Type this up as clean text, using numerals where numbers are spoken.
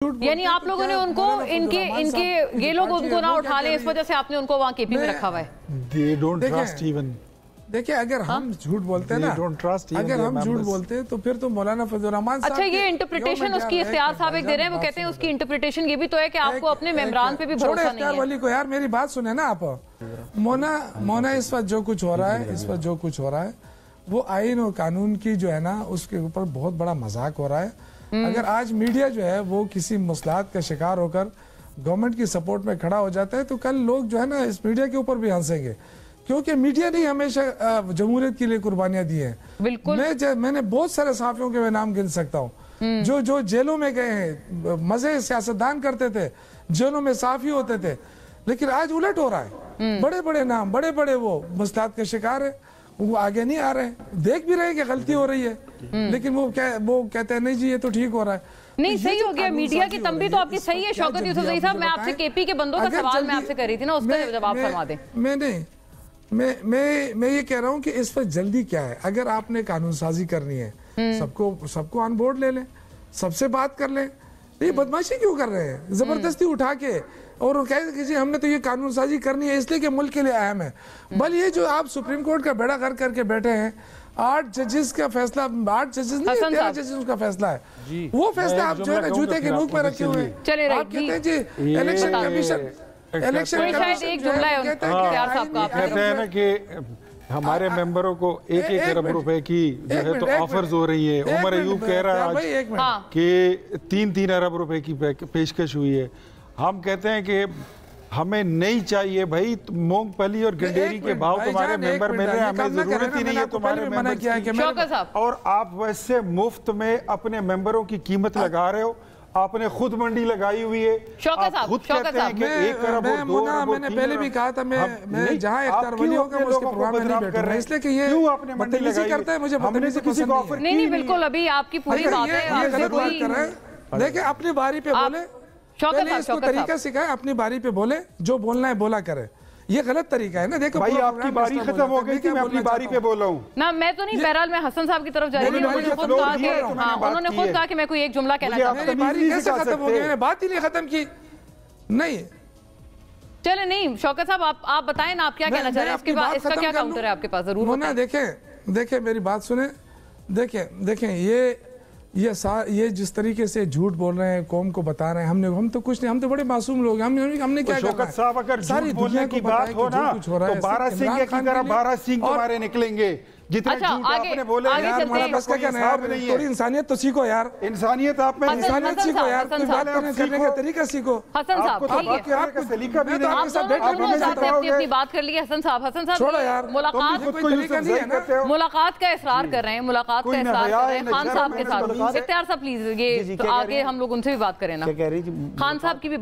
یعنی آپ لوگوں نے ان کو ان کے یہ لوگ ان کو نہ اٹھا لیں، اس وجہ سے آپ نے ان کو وہاں کے پی میں رکھا ہوا ہے۔ دیکھیں اگر ہم جھوٹ بولتے ہیں نا، اگر ہم جھوٹ بولتے ہیں تو پھر تو مولانا فضل الرحمان صاحب، اچھا یہ انٹرپریٹیشن اس کی اختیار صاحب ایک دے رہے ہیں، وہ کہتے ہیں اس کی انٹرپریٹیشن یہ بھی تو ہے کہ آپ کو اپنے ممبران پہ بھی بھروسہ نہیں ہے۔ اختیار ولی کو یار میری بات سنیں نا آپ، مونا اس وقت جو کچھ ہو رہا ہے وہ آئین اور قانون کی جو ہے نا اس کے اوپر بہت بڑا مذاق ہو رہا ہے۔ اگر آج میڈیا جو ہے وہ کسی مسئلات کا شکار ہو کر گورنمنٹ کی سپورٹ میں کھڑا ہو جاتا ہے تو کل لوگ جو ہے نا اس میڈیا کے اوپر بھی ہنسیں گے، کیونکہ میڈیا نے ہمیشہ جمہوریت کے لیے قربانیاں دی ہیں۔ بالکل میں نے بہت سارے صحافیوں کے میں نام گن سکتا ہوں جو جیلوں میں گئے ہیں، مزے سیاستدان کرتے تھے، جیلوں میں صحافی ہوتے تھے، لیکن آج الٹ ہو رہا ہے۔ بڑے بڑے نام، بڑے بڑے وہ مسئلات کا شکار ہے، وہ آگے نہیں آ رہے ہیں، دیکھ بھی رہے ہیں کہ غلطی ہو رہی ہے، لیکن وہ کہتے ہیں نہیں جی یہ تو ٹھیک ہو رہا ہے۔ نہیں صحیح ہو گیا، میڈیا کی تنبیہ تو آپ کی صحیح ہے شوکت یوسف زئی صاحب۔ میں آپ سے کے پی کے بندوں کا سوال میں آپ سے کر رہی تھی نا، اس کا جواب فرما دیں۔ میں یہ کہہ رہا ہوں کہ اس پر جلدی کیا ہے؟ اگر آپ نے قانون سازی کرنی ہے، سب کو آن بورڈ لے لیں، سب سے بات کر لیں۔ یہ بدماشی کیوں کر رہے ہیں زبردستی اٹھا کے؟ اور کہتے ہیں ہم نے تو یہ قانون سازی کرنی ہے اس لیے کہ ملک کے لیے اہم ہے۔ بل یہ جو آپ سپریم کورٹ کا بیڑا غرق کر کے بیٹھے ہیں، 8 ججز کا فیصلہ، 8 ججز نہیں 13 ججز کا فیصلہ ہے، وہ فیصلہ آپ جو ہے نا جوتے کے نوک پہ رکھے ہوئے ہیں۔ آپ کہتے ہیں جی الیکشن کمیشن، کہتے ہیں نا کہ ہمارے ممبروں کو 1 ارب روپے کی جو ہے تو آفرز ہو رہی ہے۔ عمر ایوب کہہ رہا ہے آج کہ 3 ارب روپے کی پیشکش ہوئی ہے۔ ہم کہتے ہیں کہ ہمیں نہیں چاہیے بھائی، مونگ پھلی اور گنڈیری کے بھاؤ تمہارے ممبر مل رہے ہیں، ہمیں ضرورت ہی نہیں ہے تمہارے ممبر کی، اور آپ ویسے مفت میں اپنے ممبروں کی قیمت لگا رہے ہو۔ آپ نے خود منڈی لگائی ہوئی ہے، آپ خود کہتے ہیں کہ 1 ارب اور 2 ارب، میں نے پہلے بھی کہا تھا میں جہاں اختیار ولی ہوگا میں اس کے پروگرام میں نہیں بیٹھوں گا، اس لیے کہ یہ بدتمیزی کرتا ہے، مجھے بدتمیزی پسند نہیں ہے۔ نہیں بالکل، ابھی آپ کی پوری بات ہے۔ یہ غلط بات کر رہے ہیں، دیکھیں اپنی باری پہ بولے، پہلے اس کو طریقہ سکھائے، اپنی باری پہ بولے، جو بولنا ہے بولا کرے۔ یہ غلط طریقہ ہے نا، دیکھو بھائی آپ کی باری ختم ہو گئی تھی، میں اپنی باری پہ بولا ہوں نا، میں تو نہیں، بہرحال میں حسن صاحب کی طرف جا رہی ہوں۔ انہوں نے خود کہا کہ میں کوئی ایک جملہ کہنا چاہتا ہوں۔ میری باری کیسے ختم ہو گئی؟ میں نے بات ہی نہیں ختم کی۔ نہیں چلے نہیں شوکت صاحب آپ بتائیں نا، آپ کیا کہنا چاہ رہے ہیں؟ اس کا کیا کاؤنٹر ہے آپ کے پاس؟ ضرور بتائیں۔ دیکھیں میری بات سنیں، دیکھیں یہ جس طریقے سے جھوٹ بول رہے ہیں، قوم کو بتا رہے ہیں، ہم تو کچھ نہیں، ہم تو بڑے معصوم لوگ ہیں، ہم نے کیا کرنا ہے؟ شوکت صاحب اگر جھوٹ بولنے کی بات ہو نا تو 12 سینگ کی طرح 12 سینگ تمہارے نکلیں گے، جتنے جھوٹ آپ نے بولے ہیں۔ یار ہمارا بس کا کیا نہیں ہے، تھوڑی انسانیت تو سیکھو یار، انسانیت آپ میں، انسانیت سیکھو یار، کوئی بات کرنے کا طریقہ سیکھو۔ حسن صاحب اپنی بات کر لیے۔ حسن صاحب ملاقات کا اصرار کر رہے ہیں، ملاقات کا اصرار کر رہے ہیں خان صاحب کے ساتھ۔ اختیار صاحب پلیز یہ آگے ہم لوگ ان سے بھی بات کریں نا، خان صاحب کی بھی